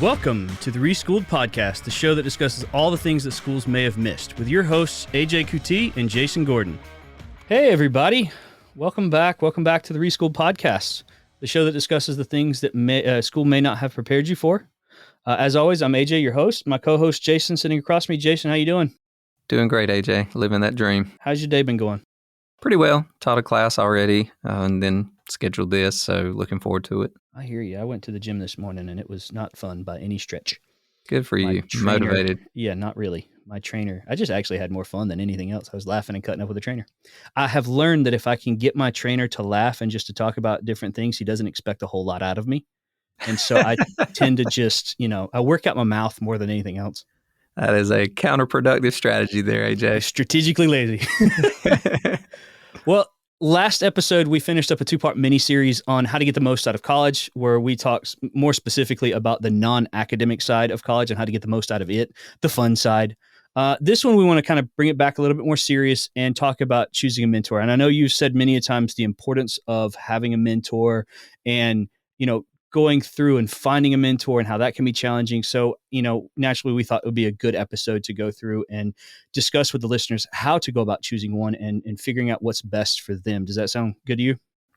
Welcome to the Reschool'd podcast, the show that discusses all the things that schools may have missed, with your hosts AJ Kuti and Jason Gordon. Hey everybody, welcome back to the Reschool'd podcast, the show that discusses the things that school may not have prepared you for. As always, I'm AJ, your host. My co-host Jason sitting across from me. Jason, how you doing? Doing great, AJ. Living that dream. How's your day been going? Pretty well. Taught a class already and then scheduled this, so looking forward to it. I hear you. I went to the gym this morning and it was not fun by any stretch. Good for you. Motivated. Yeah, not really. My trainer, I just actually had more fun than anything else. I was laughing and cutting up with the trainer. I have learned that if I can get my trainer to laugh and just to talk about different things, he doesn't expect a whole lot out of me. And so I tend to just, I work out my mouth more than anything else. That is a counterproductive strategy there, AJ. Strategically lazy. Well, last episode, we finished up a 2-part mini-series on how to get the most out of college, where we talked more specifically about the non-academic side of college and how to get the most out of it, the fun side. This one, we want to kind of bring it back a little bit more serious and talk about choosing a mentor. And I know you've said many a times the importance of having a mentor and, going through and finding a mentor and how that can be challenging. So, naturally, we thought it would be a good episode to go through and discuss with the listeners how to go about choosing one and figuring out what's best for them. Does that sound good to you?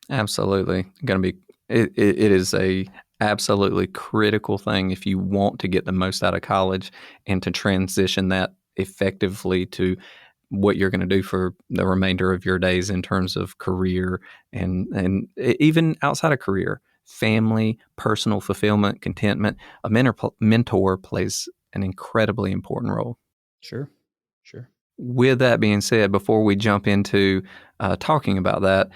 Absolutely. It is a absolutely critical thing if you want to get the most out of college and to transition that effectively to what you're going to do for the remainder of your days in terms of career and even outside of career. Family, personal fulfillment, contentment. A mentor plays an incredibly important role. Sure. With that being said, before we jump into talking about that,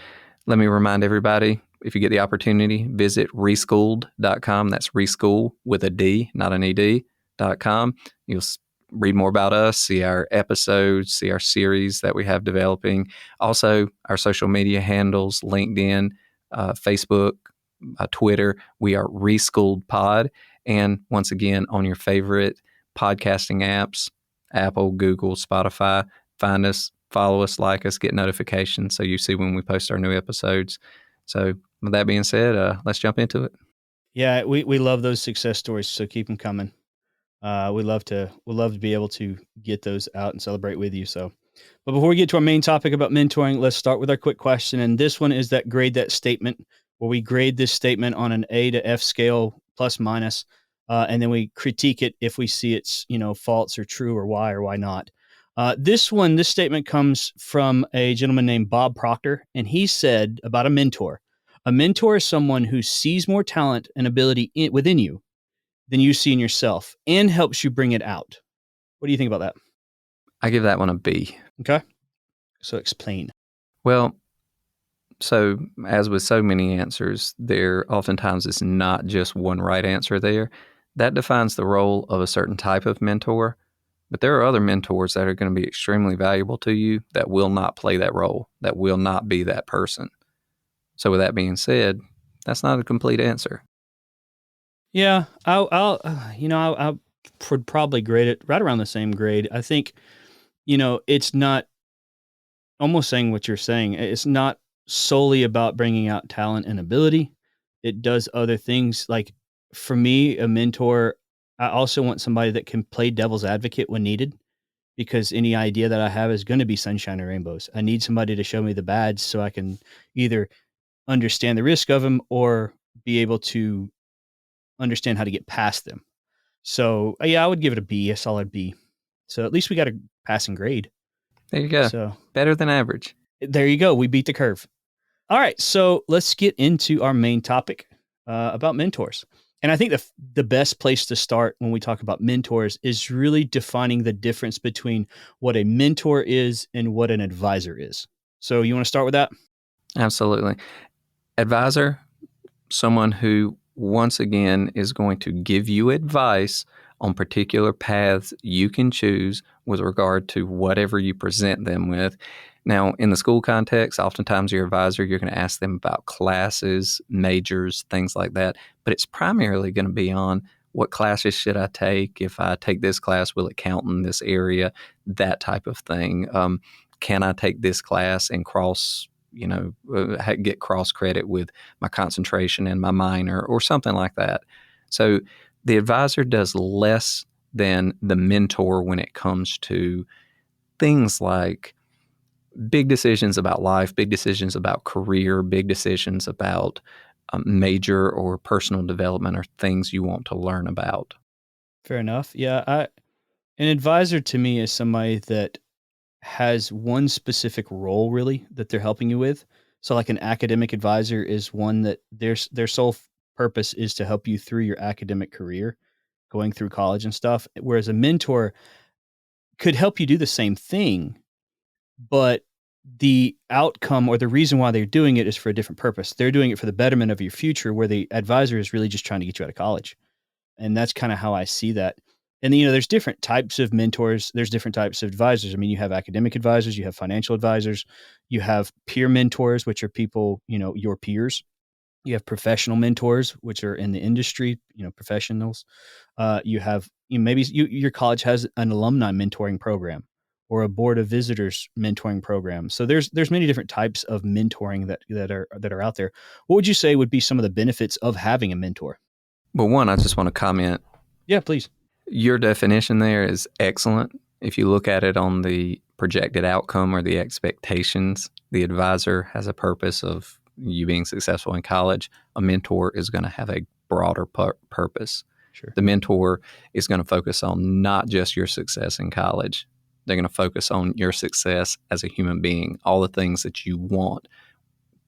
let me remind everybody, if you get the opportunity, visit Reschool'd.com. That's reschool with a D, not an ED.com. You'll read more about us, see our episodes, see our series that we have developing. Also, our social media handles, LinkedIn, Facebook, Twitter. We are Reschool'd Pod. And once again, on your favorite podcasting apps, Apple, Google, Spotify, find us, follow us, like us, get notifications so you see when we post our new episodes. So with that being said, let's jump into it. Yeah, we love those success stories, so keep them coming. We'd love to be able to get those out and celebrate with you. So, but before we get to our main topic about mentoring, let's start with our quick question. And this one is that grade that statement, where we grade this statement on an A to F scale, plus minus, and then we critique it if we see it's, false or true or why not. This statement comes from a gentleman named Bob Proctor, and he said about a mentor is someone who sees more talent and ability within you than you see in yourself and helps you bring it out. What do you think about that? I give that one a B. Okay. So explain. Well, so as with so many answers, there oftentimes is not just one right answer there. That defines the role of a certain type of mentor. But there are other mentors that are going to be extremely valuable to you that will not play that role, that will not be that person. So with that being said, that's not a complete answer. Yeah, I would probably grade it right around the same grade. I think, it's not almost saying what you're saying. It's not solely about bringing out talent and ability. It does other things. Like for me, a mentor, I also want somebody that can play devil's advocate when needed, because any idea that I have is going to be sunshine and rainbows. I need somebody to show me the bads so I can either understand the risk of them or be able to understand how to get past them. So yeah, I would give it a B, a solid B. So at least we got a passing grade. There you go. So better than average. There you go. We beat the curve. All right. So let's get into our main topic about mentors. And I think the best place to start when we talk about mentors is really defining the difference between what a mentor is and what an advisor is. So you want to start with that? Absolutely. Advisor, someone who once again is going to give you advice on particular paths you can choose with regard to whatever you present them with. Now, in the school context, oftentimes your advisor, you're going to ask them about classes, majors, things like that. But it's primarily going to be on what classes should I take? If I take this class, will it count in this area? That type of thing. Can I take this class and get cross credit with my concentration and my minor or something like that? So The advisor does less than the mentor when it comes to things like big decisions about life, big decisions about career, big decisions about major or personal development or things you want to learn about. Fair enough. Yeah, an advisor to me is somebody that has one specific role really that they're helping you with. So like an academic advisor is one that their sole purpose is to help you through your academic career, going through college and stuff. Whereas a mentor could help you do the same thing, but the outcome or the reason why they're doing it is for a different purpose. They're doing it for the betterment of your future, where the advisor is really just trying to get you out of college. And that's kind of how I see that. And there's different types of mentors. There's different types of advisors. I mean, you have academic advisors, you have financial advisors, you have peer mentors, which are people, your peers. You have professional mentors, which are in the industry, professionals. You have maybe your college has an alumni mentoring program or a board of visitors mentoring program. So there's many different types of mentoring that are out there. What would you say would be some of the benefits of having a mentor? But one, I just want to comment, Yeah, please. your definition there is excellent. If you look at it on the projected outcome or the expectations, the advisor has a purpose of you being successful in college. A mentor is going to have a broader purpose. Sure. The mentor is going to focus on not just your success in college. They're going to focus on your success as a human being, all the things that you want.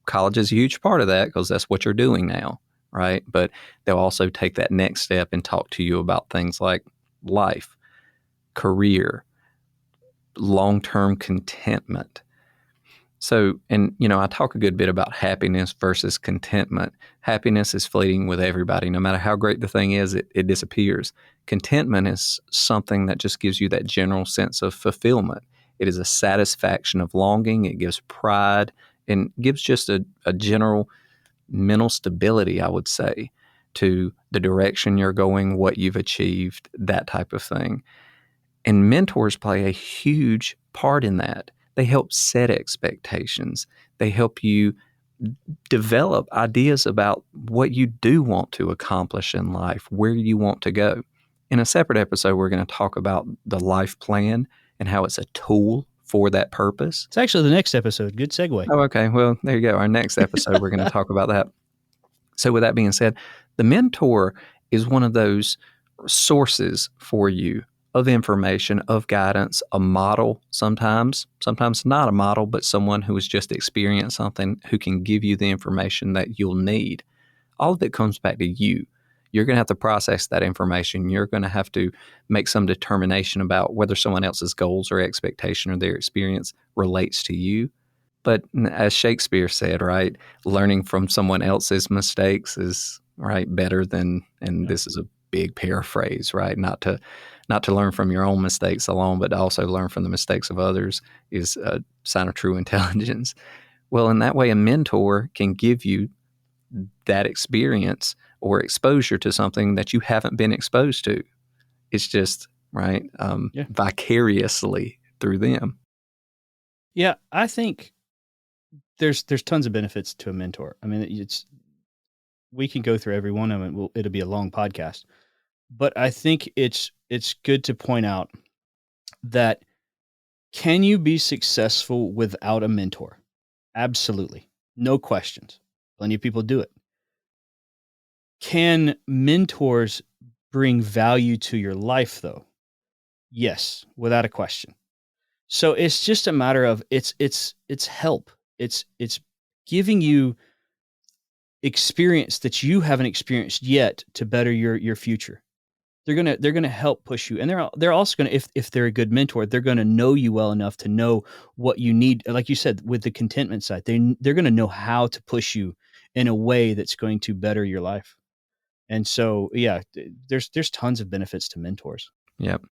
College is a huge part of that because that's what you're doing now, right? But they'll also take that next step and talk to you about things like life, career, long-term contentment. So, and I talk a good bit about happiness versus contentment. Happiness is fleeting with everybody. No matter how great the thing is, it disappears. Contentment is something that just gives you that general sense of fulfillment. It is a satisfaction of longing. It gives pride and gives just a general mental stability, I would say, to the direction you're going, what you've achieved, that type of thing. And mentors play a huge part in that. They help set expectations. They help you develop ideas about what you do want to accomplish in life, where you want to go. In a separate episode, we're going to talk about the life plan and how it's a tool for that purpose. It's actually the next episode. Good segue. Oh, okay. Well, there you go. Our next episode, we're going to talk about that. So with that being said, the mentor is one of those sources for you of information, of guidance, a model sometimes not a model, but someone who has just experienced something who can give you the information that you'll need. All of it comes back to you. You're going to have to process that information. You're going to have to make some determination about whether someone else's goals or expectation or their experience relates to you. But as Shakespeare said, right, learning from someone else's mistakes is better than, and this is a big paraphrase, right? Not to learn from your own mistakes alone, but to also learn from the mistakes of others is a sign of true intelligence. Well, in that way, a mentor can give you that experience or exposure to something that you haven't been exposed to. It's just vicariously through them. Yeah, I think there's tons of benefits to a mentor. I mean, we can go through every one of them. It'll be a long podcast, but I think it's good to point out that can you be successful without a mentor? Absolutely, no questions. Plenty of people do it. Can mentors bring value to your life, though? Yes, without a question. So it's just a matter of it's help. It's giving you experience that you haven't experienced yet to better your future. They're gonna help push you, and they're also gonna, if they're a good mentor, they're gonna know you well enough to know what you need. Like you said, with the contentment side, they're gonna know how to push you in a way that's going to better your life. And so, yeah, there's tons of benefits to mentors. Yep.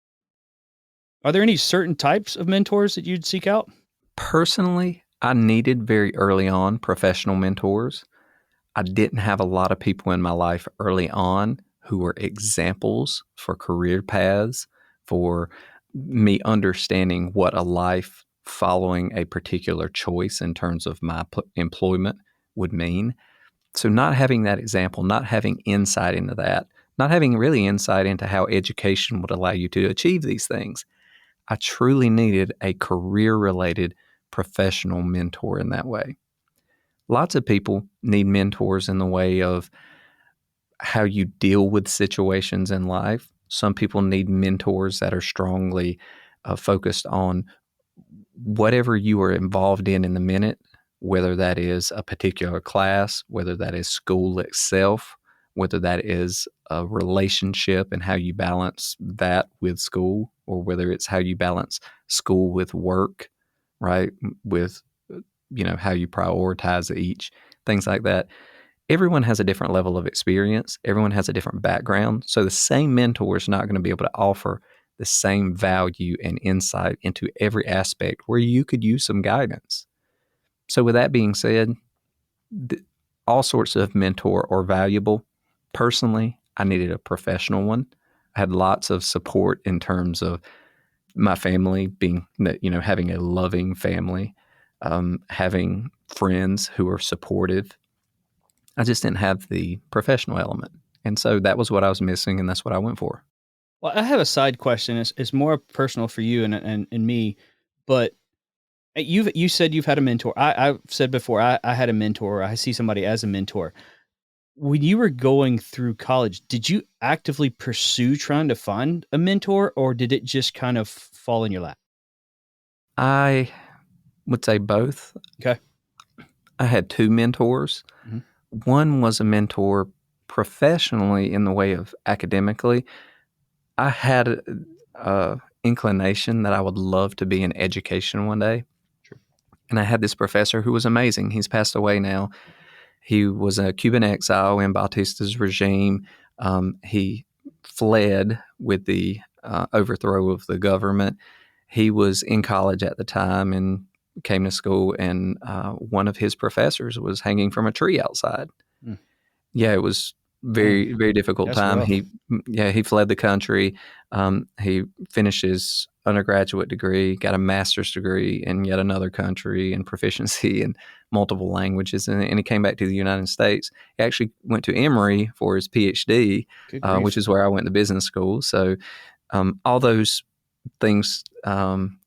Are there any certain types of mentors that you'd seek out? Personally, I needed very early on professional mentors. I didn't have a lot of people in my life early on who were examples for career paths, for me understanding what a life following a particular choice in terms of my employment would mean. So not having that example, not having insight into that, not having really insight into how education would allow you to achieve these things. I truly needed a career related professional mentor in that way. Lots of people need mentors in the way of how you deal with situations in life. Some people need mentors that are strongly focused on whatever you are involved in the minute, whether that is a particular class, whether that is school itself, whether that is a relationship and how you balance that with school, or whether it's how you balance school with work, right? With, how you prioritize each, things like that. Everyone has a different level of experience. Everyone has a different background. So the same mentor is not going to be able to offer the same value and insight into every aspect where you could use some guidance. So with that being said, all sorts of mentor are valuable. Personally, I needed a professional one. I had lots of support in terms of my family being, having a loving family, having friends who are supportive. I just didn't have the professional element. And so that was what I was missing, and that's what I went for. Well, I have a side question. It's more personal for you and me, but you said you've had a mentor. I've said before I had a mentor. I see somebody as a mentor. When you were going through college, did you actively pursue trying to find a mentor, or did it just kind of fall in your lap? I would say both. Okay. I had two mentors. Mhm. One was a mentor professionally in the way of academically. I had a inclination that I would love to be in education one day. Sure. And I had this professor who was amazing. He's passed away now. He was a Cuban exile in Batista's regime. He fled with the overthrow of the government. He was in college at the time and came to school, and one of his professors was hanging from a tree outside. Mm. Yeah, it was Man, very, very difficult that's time. rough. He fled the country. He finished his undergraduate degree, got a master's degree in yet another country, and proficiency in multiple languages, and he came back to the United States. He actually went to Emory for his PhD, Good which grief. is where I went to business school. So all those things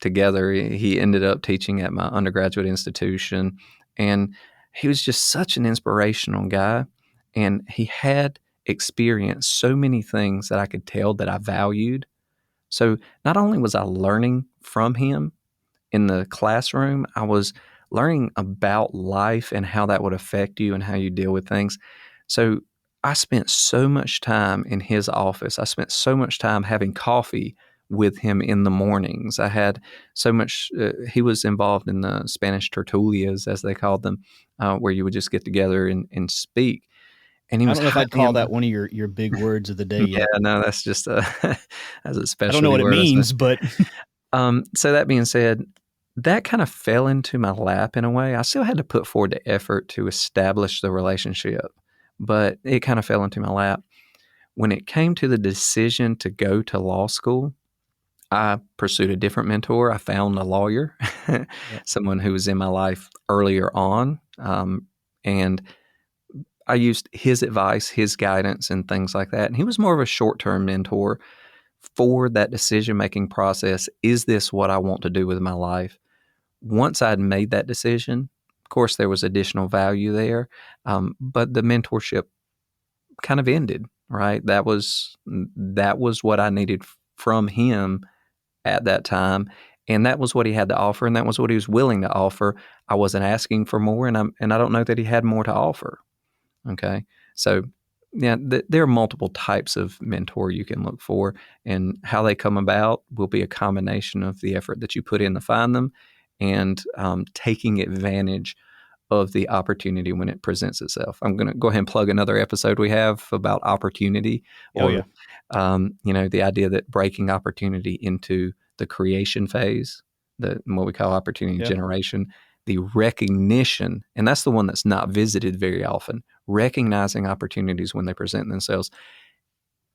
together, he ended up teaching at my undergraduate institution, and he was just such an inspirational guy, and he had experienced so many things that I could tell that I valued. So not only was I learning from him in the classroom, I was learning about life and how that would affect you and how you deal with things. So I spent so much time in his office. I spent so much time having coffee with him in the mornings. I had so much, he was involved in the Spanish tertulias, as they called them, where you would just get together and speak. And he I was don't know if highly, I'd call that one of your big words of the day yeah, yet. no, that's just a, that's a I don't know specialty what it word. means, but So that being said, that kind of fell into my lap in a way. I still had to put forward the effort to establish the relationship, but it kind of fell into my lap. When it came to the decision to go to law school, I pursued a different mentor. I found a lawyer, yep. someone who was in my life earlier on. And I used his advice, his guidance, and things like that. And he was more of a short term mentor for that decision making process. Is this what I want to do with my life? Once I'd made that decision, of course, there was additional value there, but the mentorship kind of ended. Right, that was what I needed from him at that time, and that was what he had to offer, and that was what he was willing to offer. I wasn't asking for more, and I don't know that he had more to offer. Okay. So, yeah, there are multiple types of mentor you can look for, and how they come about will be a combination of the effort that you put in to find them and taking advantage of the opportunity when it presents itself. I'm going to go ahead and plug another episode we have about opportunity, Oh yeah. or, the idea that breaking opportunity into the creation phase, what we call opportunity Yeah. generation, the recognition, and that's the one that's not visited very often, recognizing opportunities when they present themselves,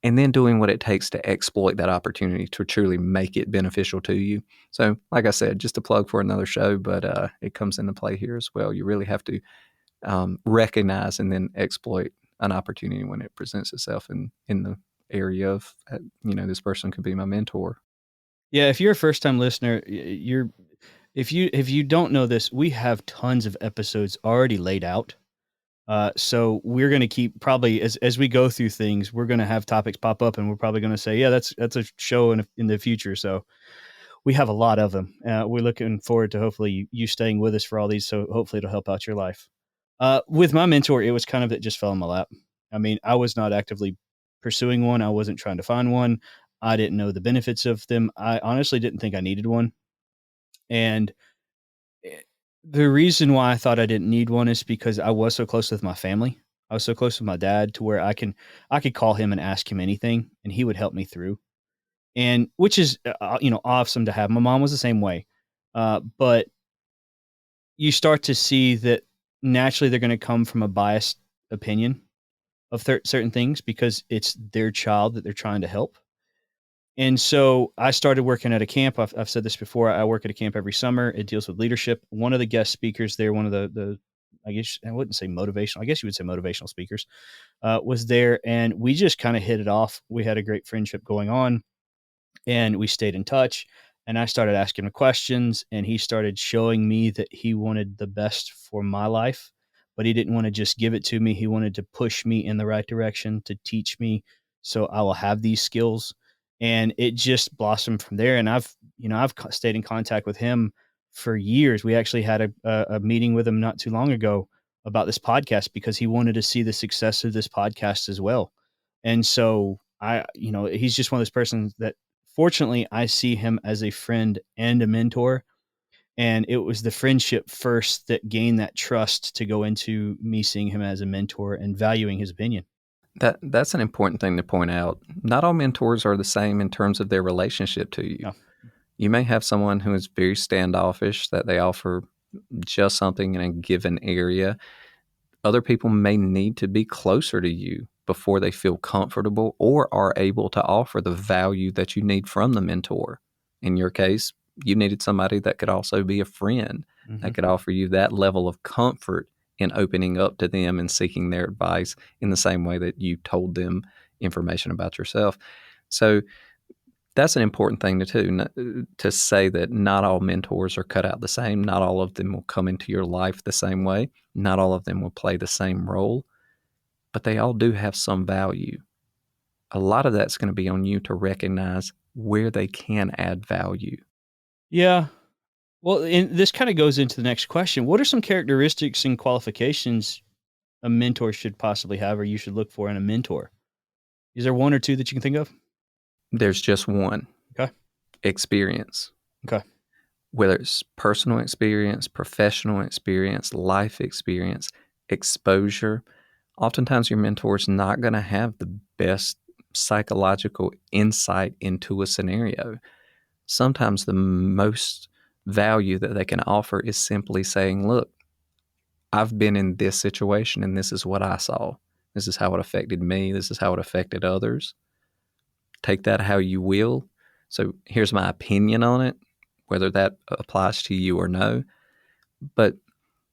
and then doing what it takes to exploit that opportunity to truly make it beneficial to you. So, like I said, just a plug for another show, but it comes into play here as well. You really have to recognize and then exploit an opportunity when it presents itself in the area of, this person could be my mentor. Yeah, if you're a first time listener, you're if you don't know this, we have tons of episodes already laid out. So we're going to keep probably as we go through things, we're going to have topics pop up, and we're probably going to say, yeah, that's a show in the future. So we have a lot of them. We're looking forward to hopefully you staying with us for all these. So hopefully it'll help out your life. With my mentor, it was kind of, it just fell in my lap. I mean, I was not actively pursuing one. I wasn't trying to find one. I didn't know the benefits of them. I honestly didn't think I needed one. And eh, the reason why I thought I didn't need one is because I was so close with my family. I was so close with my dad to where I could call him and ask him anything, and he would help me through. And which is awesome to have. My mom was the same way, but you start to see that naturally they're going to come from a biased opinion of certain things because it's their child that they're trying to help. And so I started working at a camp. I've said this before. I work at a camp every summer. It deals with leadership. One of the guest speakers there, one of the I guess I wouldn't say motivational. I guess you would say motivational speakers was there, and we just kind of hit it off. We had a great friendship going on, and we stayed in touch. And I started asking him questions, and he started showing me that he wanted the best for my life, but he didn't want to just give it to me. He wanted to push me in the right direction, to teach me so I will have these skills. And it just blossomed from there. And I've stayed in contact with him for years. We actually had a meeting with him not too long ago about this podcast because he wanted to see the success of this podcast as well. And so he's just one of those persons that, fortunately, I see him as a friend and a mentor, and it was the friendship first that gained that trust to go into me seeing him as a mentor and valuing his opinion. That's an important thing to point out. Not all mentors are the same in terms of their relationship to you. Yeah. You may have someone who is very standoffish, that they offer just something in a given area. Other people may need to be closer to you before they feel comfortable or are able to offer the value that you need from the mentor. In your case, you needed somebody that could also be a friend, that Mhm. could offer you that level of comfort in opening up to them and seeking their advice in the same way that you told them information about yourself. So that's an important thing to say, that not all mentors are cut out the same. Not all of them will come into your life the same way. Not all of them will play the same role, but they all do have some value. A lot of that's going to be on you to recognize where they can add value. Yeah. Well, and this kind of goes into the next question. What are some characteristics and qualifications a mentor should possibly have or you should look for in a mentor? Is there one or two that you can think of? There's just one: Okay. experience. Okay. Whether it's personal experience, professional experience, life experience, exposure, oftentimes your mentor is not going to have the best psychological insight into a scenario. Sometimes the most value that they can offer is simply saying, look, I've been in this situation and this is what I saw. This is how it affected me. This is how it affected others. Take that how you will. So here's my opinion on it, whether that applies to you or no. But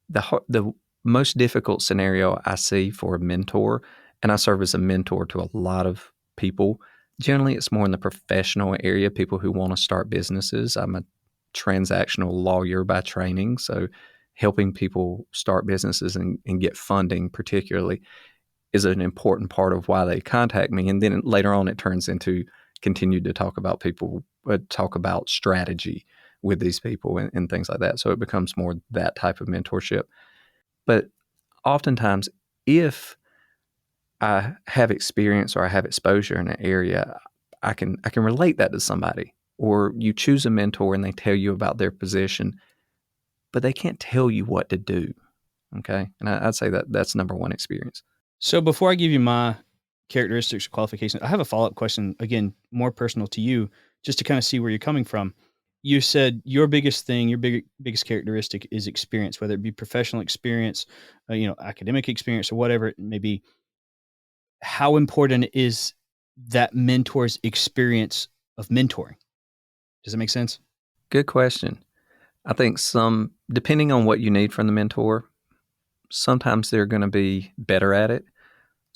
the most difficult scenario I see for a mentor, and I serve as a mentor to a lot of people. Generally, it's more in the professional area, people who want to start businesses. I'm a transactional lawyer by training, so helping people start businesses and get funding particularly is an important part of why they contact me. And then later on, it turns into continue to talk about strategy with these people and things like that. So it becomes more that type of mentorship. But oftentimes, if I have experience or I have exposure in an area, I can relate that to somebody. Or you choose a mentor and they tell you about their position, but they can't tell you what to do. Okay, and I'd say that that's number one: experience. So before I give you my characteristics or qualifications, I have a follow up question, again, more personal to you, just to kind of see where you're coming from. You said your biggest thing, your biggest characteristic is experience, whether it be professional experience, academic experience, or whatever it may be. How important is that mentor's experience of mentoring? Does that make sense? Good question. I think depending on what you need from the mentor, sometimes they're going to be better at it.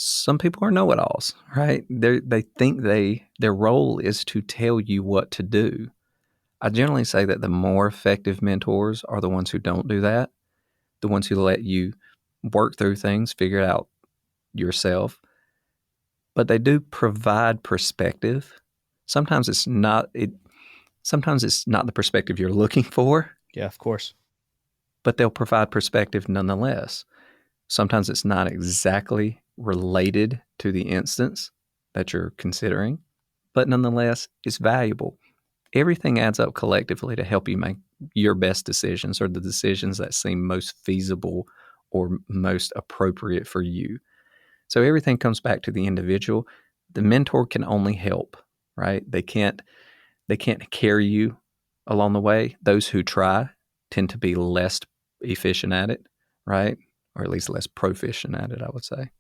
Some people are know-it-alls, right? They think their role is to tell you what to do. I generally say that the more effective mentors are the ones who don't do that, the ones who let you work through things, figure it out yourself, but they do provide perspective. Sometimes it's not it sometimes it's not the perspective you're looking for, Yeah, of course. but they'll provide perspective nonetheless. Sometimes it's not exactly related to the instance that you're considering, but nonetheless, it's valuable. Everything adds up collectively to help you make your best decisions or the decisions that seem most feasible or most appropriate for you. So everything comes back to the individual. The mentor can only help, right? They can't carry you along the way. Those who try tend to be less efficient at it, right? Or at least less proficient at it, I would say.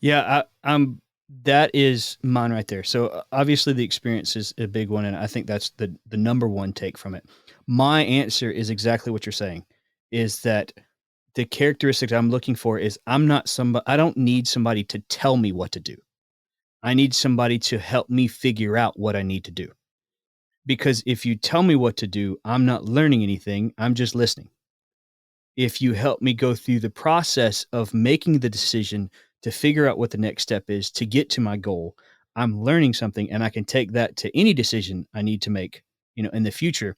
Yeah, I'm that is mine right there. So obviously the experience is a big one, and I think that's the number one take from it. My answer is exactly what you're saying, is that the characteristic I'm looking for is I don't need somebody to tell me what to do. I need somebody to help me figure out what I need to do. Because if you tell me what to do, I'm not learning anything. I'm just listening. If you help me go through the process of making the decision to figure out what the next step is to get to my goal, I'm learning something and I can take that to any decision I need to make, in the future.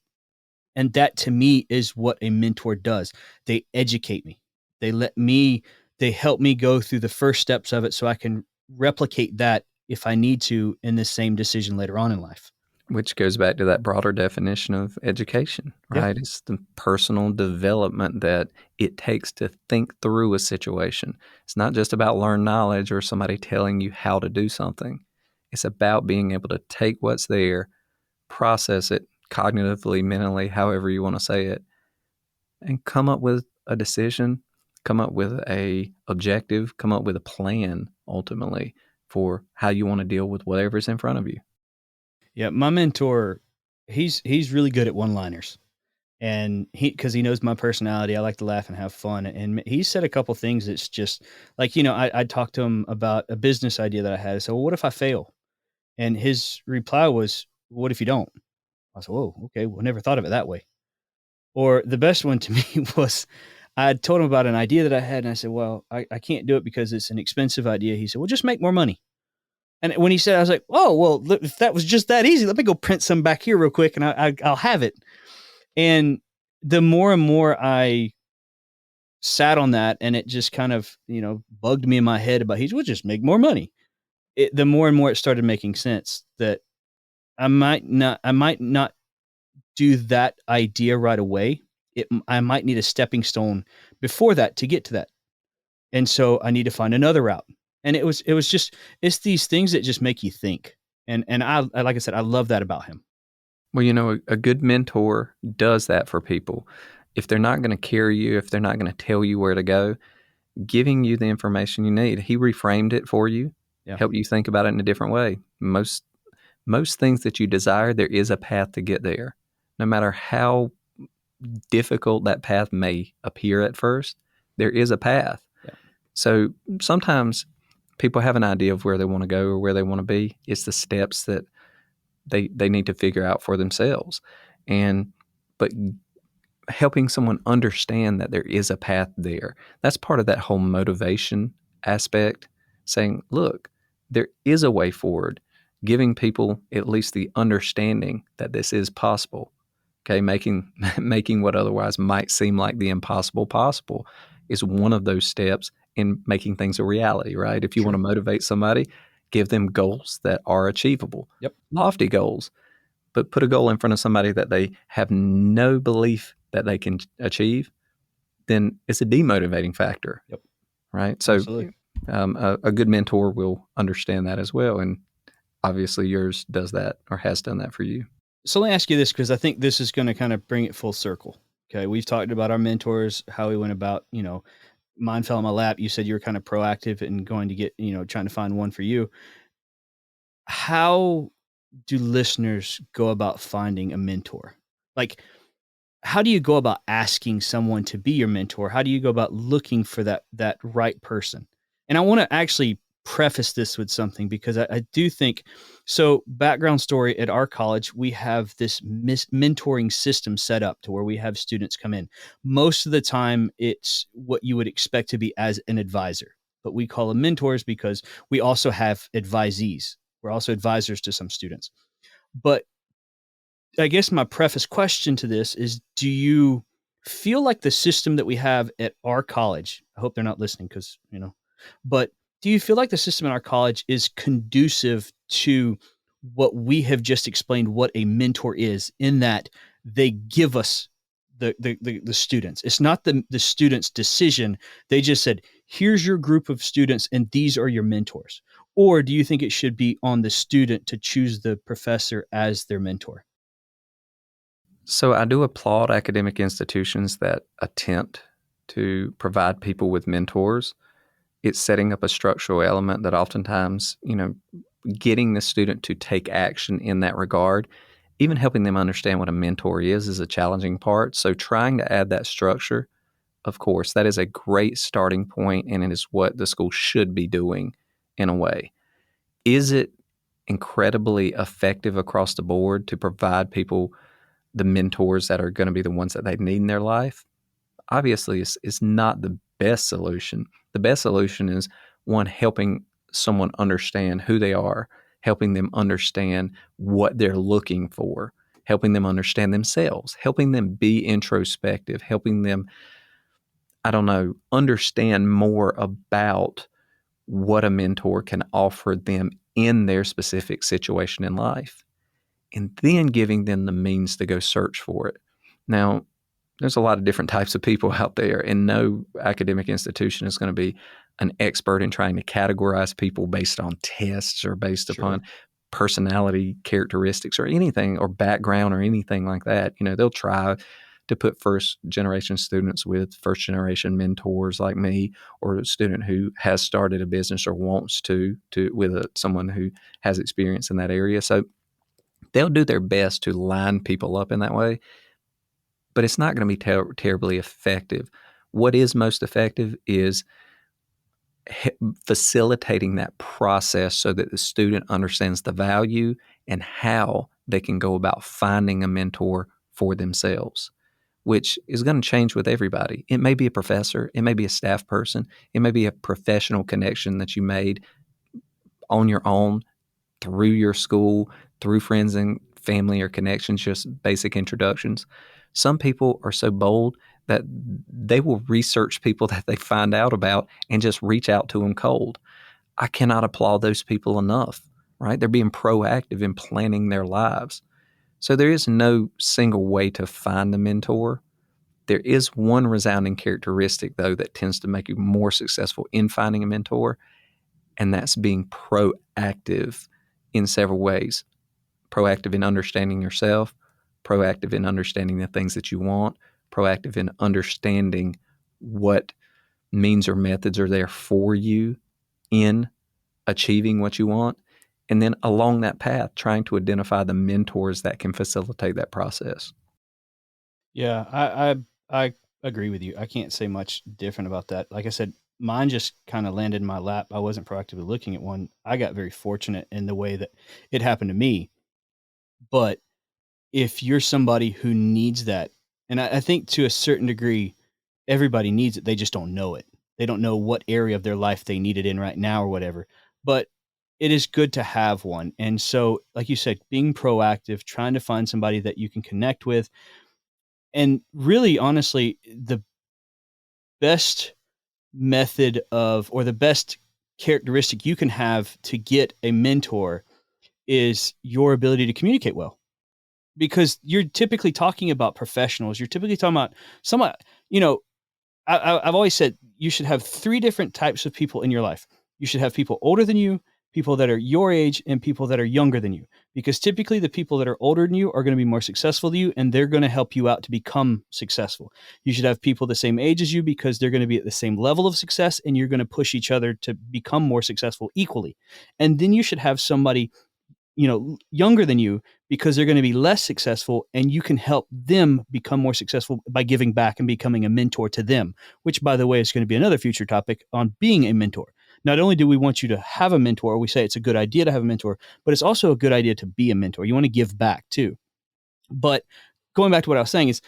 And that to me is what a mentor does. They educate me. They let me they help me go through the first steps of it so I can replicate that if I need to in the same decision later on in life. Which goes back to that broader definition of education, Yeah. right? It's the personal development that it takes to think through a situation. It's not just about learned knowledge or somebody telling you how to do something. It's about being able to take what's there, process it cognitively, mentally, however you want to say it, and come up with a decision, come up with a objective, come up with a plan ultimately for how you want to deal with whatever's in front of you. Yeah, my mentor, he's really good at one-liners. And because he knows my personality, I like to laugh and have fun. And he said a couple things that's just like, I talked to him about a business idea that I had. I said, well, what if I fail? And his reply was, what if you don't? I said, whoa, okay. Well, never thought of it that way. Or the best one to me was I told him about an idea that I had. And I said, well, I can't do it because it's an expensive idea. He said, well, just make more money. And when he said, I was like, oh, well, if that was just that easy, let me go print some back here real quick and I'll have it. And the more and more I sat on that and it just kind of, bugged me in my head about he's will just make more money. The more and more it started making sense that I might not do that idea right away. I might need a stepping stone before that to get to that. And so I need to find another route. And it was just it's these things that just make you think. And like I said, I love that about him. Well, a good mentor does that for people. If they're not going to carry you, if they're not going to tell you where to go, giving you the information you need. He reframed it for you, Yeah, helped you think about it in a different way. Most things that you desire, there is a path to get there. No matter how difficult that path may appear at first, there is a path. yeah, So sometimes people have an idea of where they want to go or where they want to be. It's the steps that they need to figure out for themselves. And but helping someone understand that there is a path there. That's part of that whole motivation aspect, saying, look, there is a way forward, giving people at least the understanding that this is possible. Okay, making making what otherwise might seem like the impossible possible is one of those steps in making things a reality, right? If you want to sure. motivate somebody, give them goals that are achievable, Yep, lofty goals, but put a goal in front of somebody that they have no belief that they can achieve, then it's a demotivating factor, yep, right? So, absolutely. a good mentor will understand that as well. And obviously, yours does that or has done that for you. So let me ask you this because I think this is going to kind of bring it full circle. Okay, we've talked about our mentors, how we went about, mine fell in my lap. You said you were kind of proactive and going to get, trying to find one for you. How do listeners go about finding a mentor? Like, how do you go about asking someone to be your mentor? How do you go about looking for that right person? And I want to actually preface this with something because I do think so. Background story at our college, we have this mentoring system set up to where we have students come in. Most of the time, it's what you would expect to be as an advisor, but we call them mentors because we also have advisees. We're also advisors to some students. But I guess my preface question to this is, do you feel like the system that we have at our college, I hope they're not listening because, but do you feel like the system in our college is conducive to what we have just explained what a mentor is, in that they give us the students? It's not the student's decision. They just said, here's your group of students and these are your mentors. Or do you think it should be on the student to choose the professor as their mentor? So I do applaud academic institutions that attempt to provide people with mentors. It's setting up a structural element that oftentimes, getting the student to take action in that regard, even helping them understand what a mentor is a challenging part. So trying to add that structure, of course, that is a great starting point, and it is what the school should be doing in a way. Is it incredibly effective across the board to provide people the mentors that are going to be the ones that they need in their life? Obviously, it's not the best solution. The best solution is one, helping someone understand who they are, helping them understand what they're looking for, helping them understand themselves, helping them be introspective, helping them, I don't know, understand more about what a mentor can offer them in their specific situation in life, and then giving them the means to go search for it. Now, there's a lot of different types of people out there, and no academic institution is going to be an expert in trying to categorize people based on tests or based Sure. upon personality characteristics or anything, or background or anything like that. They'll try to put first generation students with first generation mentors like me, or a student who has started a business or wants to with someone who has experience in that area. So they'll do their best to line people up in that way, but it's not going to be terribly effective. What is most effective is facilitating that process so that the student understands the value and how they can go about finding a mentor for themselves, which is going to change with everybody. It may be a professor, it may be a staff person, it may be a professional connection that you made on your own through your school, through friends and family or connections, just basic introductions. Some people are so bold that they will research people that they find out about and just reach out to them cold. I cannot applaud those people enough, right? They're being proactive in planning their lives. So there is no single way to find a mentor. There is one resounding characteristic, though, that tends to make you more successful in finding a mentor, and that's being proactive in several ways. Proactive in understanding yourself, proactive in understanding the things that you want, proactive in understanding what means or methods are there for you in achieving what you want. And then along that path, trying to identify the mentors that can facilitate that process. Yeah, I agree with you. I can't say much different about that. Like I said, mine just kind of landed in my lap. I wasn't proactively looking at one. I got very fortunate in the way that it happened to me. But if you're somebody who needs that, and I think to a certain degree, everybody needs it. They just don't know it. They don't know what area of their life they need it in right now or whatever. But it is good to have one. And so, like you said, being proactive, trying to find somebody that you can connect with, and really honestly, the best method of, or the best characteristic you can have to get a mentor is your ability to communicate well, because you're typically talking about professionals. You're typically talking about someone, you know, I've always said you should have three different types of people in your life. You should have people older than you, people that are your age, and people that are younger than you. Because typically the people that are older than you are going to be more successful than you, and they're going to help you out to become successful. You should have people the same age as you because they're going to be at the same level of success, and you're going to push each other to become more successful equally. And then you should have somebody, younger than you, because they're going to be less successful, and you can help them become more successful by giving back and becoming a mentor to them, which, by the way, is going to be another future topic on being a mentor. not only do we want you to have a mentor, we say it's a good idea to have a mentor, but it's also a good idea to be a mentor. You want to give back too. But going back to what I was saying is,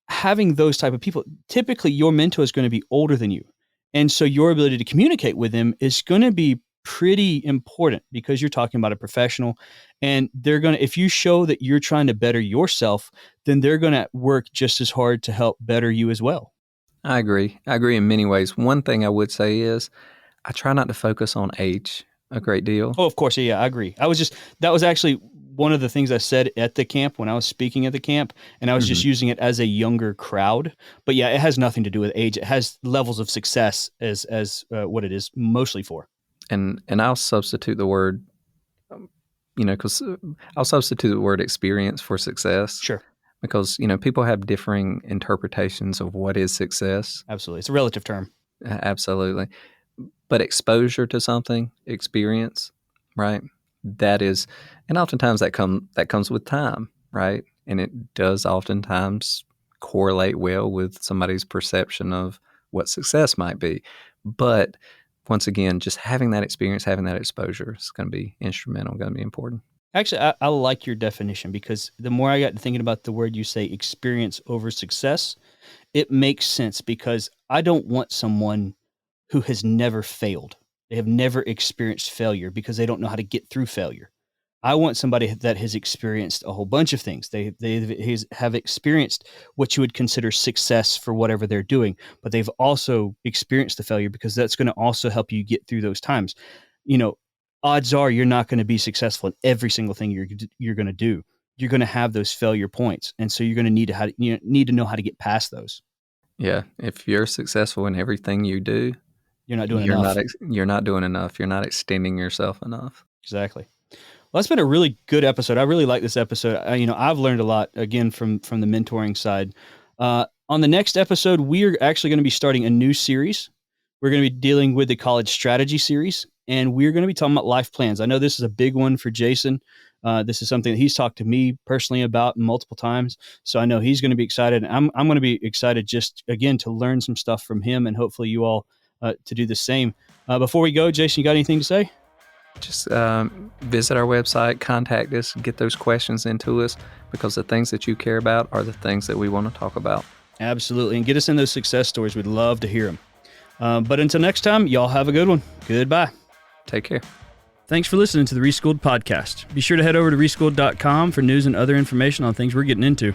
having those type of people, typically your mentor is going to be older than you. And so your ability to communicate with them is going to be pretty important because you're talking about a professional, and they're going to, if you show that you're trying to better yourself, then they're going to work just as hard to help better you as well. I agree. I agree in many ways. One thing I would say is I try not to focus on age a great deal. Oh, of course. Yeah, I agree. That was actually one of the things I said at the camp when I was speaking at the camp, and I was just using it as a younger crowd. But yeah, it has nothing to do with age. It has levels of success as what it is mostly for. And I'll substitute the word, because I'll substitute the word experience for success. Sure. Because, people have differing interpretations of what is success. Absolutely. It's a relative term. Absolutely. But exposure to something, experience, right? That is, and oftentimes that comes with time, right? And it does oftentimes correlate well with somebody's perception of what success might be. But once again, just having that experience, having that exposure is going to be instrumental, going to be important. Actually, I like your definition, because the more I got to thinking about the word you say, experience over success, it makes sense, because I don't want someone who has never failed. They have never experienced failure because they don't know how to get through failure. I want somebody that has experienced a whole bunch of things. They have experienced what you would consider success for whatever they're doing, but they've also experienced the failure, because that's going to also help you get through those times. Odds are you're not going to be successful in every single thing you're going to do. You're going to have those failure points, and so you're going to need to know how to get past those. Yeah, if you're successful in everything you do, you're not doing enough. You're not doing enough. You're not extending yourself enough. Exactly. Well, that's been a really good episode. I really like this episode. I've learned a lot, again, from the mentoring side. On the next episode, we are actually going to be starting a new series. We're going to be dealing with the college strategy series, and we're going to be talking about life plans. I know this is a big one for Jason. This is something that he's talked to me personally about multiple times. So I know he's going to be excited. I'm going to be excited just, again, to learn some stuff from him, and hopefully you all to do the same. Before we go, Jason, you got anything to say? Just visit our website, contact us, get those questions into us, because the things that you care about are the things that we want to talk about. Absolutely. And get us in those success stories. We'd love to hear them. But until next time, y'all have a good one. Goodbye. Take care. Thanks for listening to the Reschool'd podcast. Be sure to head over to reschool'd.com for news and other information on things we're getting into.